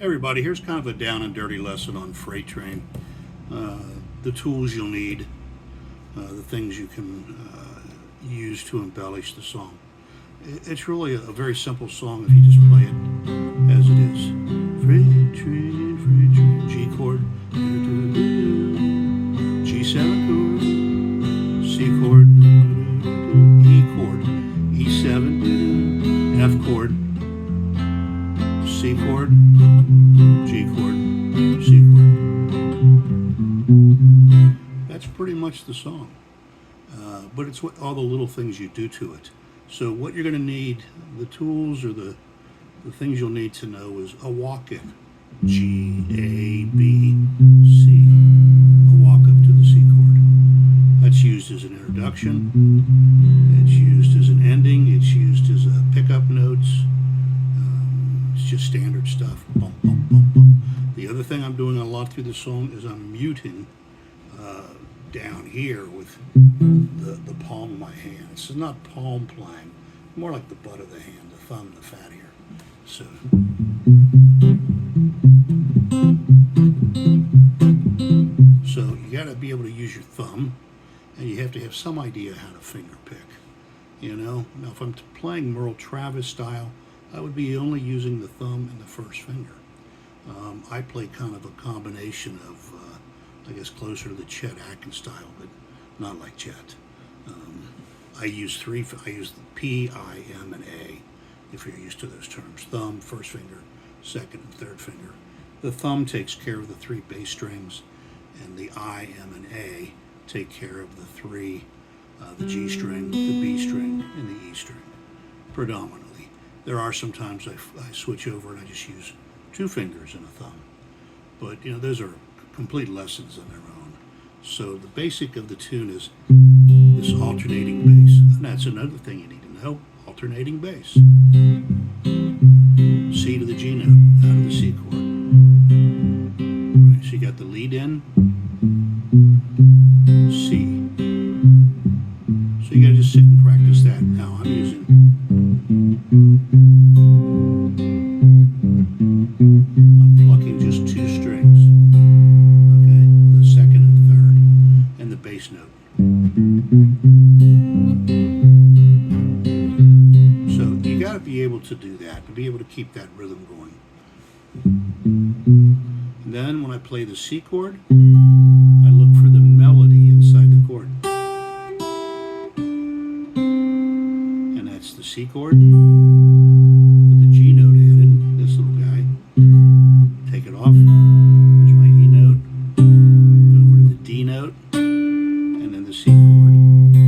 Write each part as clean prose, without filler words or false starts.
Everybody, here's kind of a down and dirty lesson on Freight Train. The tools you'll need, the things you can use to embellish the song. It's really a very simple song if you just play it as it is. Freight train, G chord, G7 chord, C chord, E chord, E7, F chord, C chord, G chord, C chord. That's pretty much the song. But it's what all the little things you do to it. So what you're going to need, the tools or the things you'll need to know is a walk-in. G, A, B, C. A walk up to the C chord. That's used as an introduction. It's used as an ending. It's used as a pickup notes. It's just standard stuff. Bum, bum, bum, bum. The other thing I'm doing a lot through the song is I'm muting down here with the palm of my hand. This is not palm playing, more like the butt of the hand, the thumb, the fat here. So you got to be able to use your thumb, and you have to have some idea how to finger pick. You know, now if I'm playing Merle Travis style, I would be only using the thumb and the first finger. I play kind of a combination of, I guess, closer to the Chet Atkins style, but not like Chet. I use the P, I, M, and A, if you're used to those terms. Thumb, first finger, second and third finger. The thumb takes care of the three bass strings, and the I, M, and A take care of the three, the G string, the B string, and the E string, predominantly. There are some times I switch over and I just use two fingers and a thumb. But, you know, those are complete lessons on their own. So the basic of the tune is this alternating bass. And that's another thing you need to know, alternating bass. C to the G note, out of the C chord. Right, so you got the lead in, C. So you gotta just sit and practice that. Now I'm using plucking just two strings, okay, the second and third, and the bass note. So you got to be able to do that, to be able to keep that rhythm going. And then when I play the C chord, I look for the melody inside the chord, and that's the C chord with the G note added, this little guy. Take it off. There's my E note. Go over to the D note, and then the C chord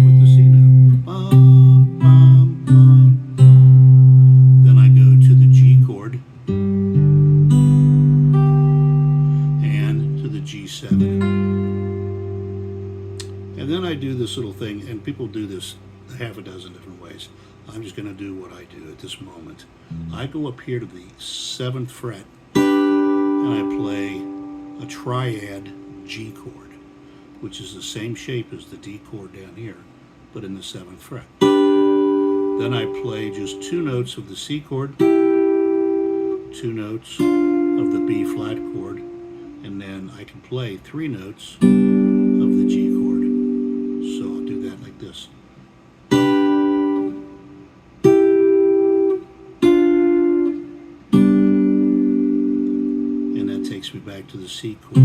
with the C note. Bum, bum, bum, bum. Then I go to the G chord and to the G7. And then I do this little thing, and people do this half a dozen different ways. I'm just going to do what I do at this moment. I go up here to the 7th fret, and I play a triad G chord, which is the same shape as the D chord down here, but in the 7th fret. Then I play just two notes of the C chord, two notes of the B flat chord, and then I can play three notes of the G chord. So I'll do that like this. Takes me back to the C chord.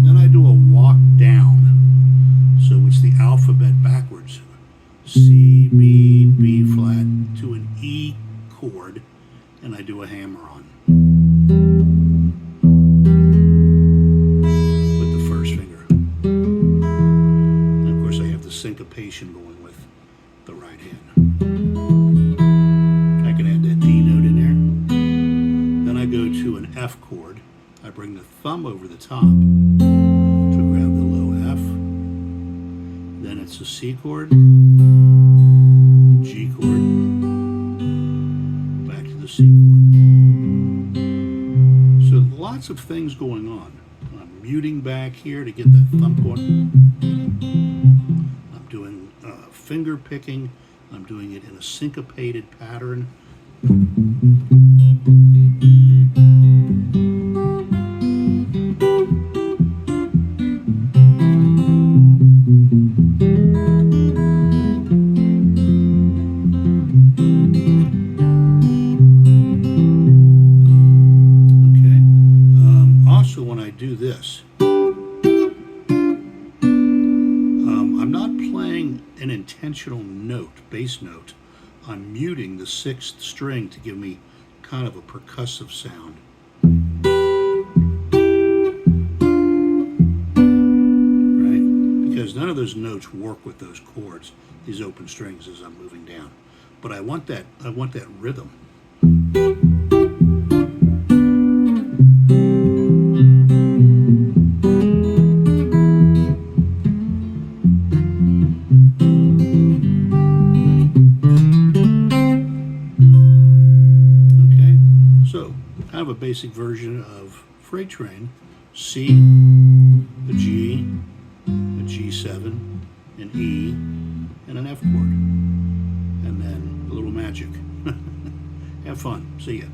Then I do a walk down. So it's the alphabet backwards. C, B, B flat to an E chord, and I do a hammer on. With the first finger. And of course I have the syncopation going with the right hand. I can add that D note in there. Then I go to an F chord. I bring the thumb over the top to grab the low F. Then it's a C chord, G chord, back to the C chord. So lots of things going on. I'm muting back here to get that thumb going. I'm doing finger picking. I'm doing it in a syncopated pattern. Okay. Also, when I do this, I'm not playing an intentional note, bass note. I'm muting the sixth string to give me kind of a percussive sound. Right? Because none of those notes work with those chords, these open strings as I'm moving down. But I want that rhythm. Okay, so kind of a basic version of Freight Train. C, a G, a G7, an E, and an F chord. And then a little magic. Have fun. See ya.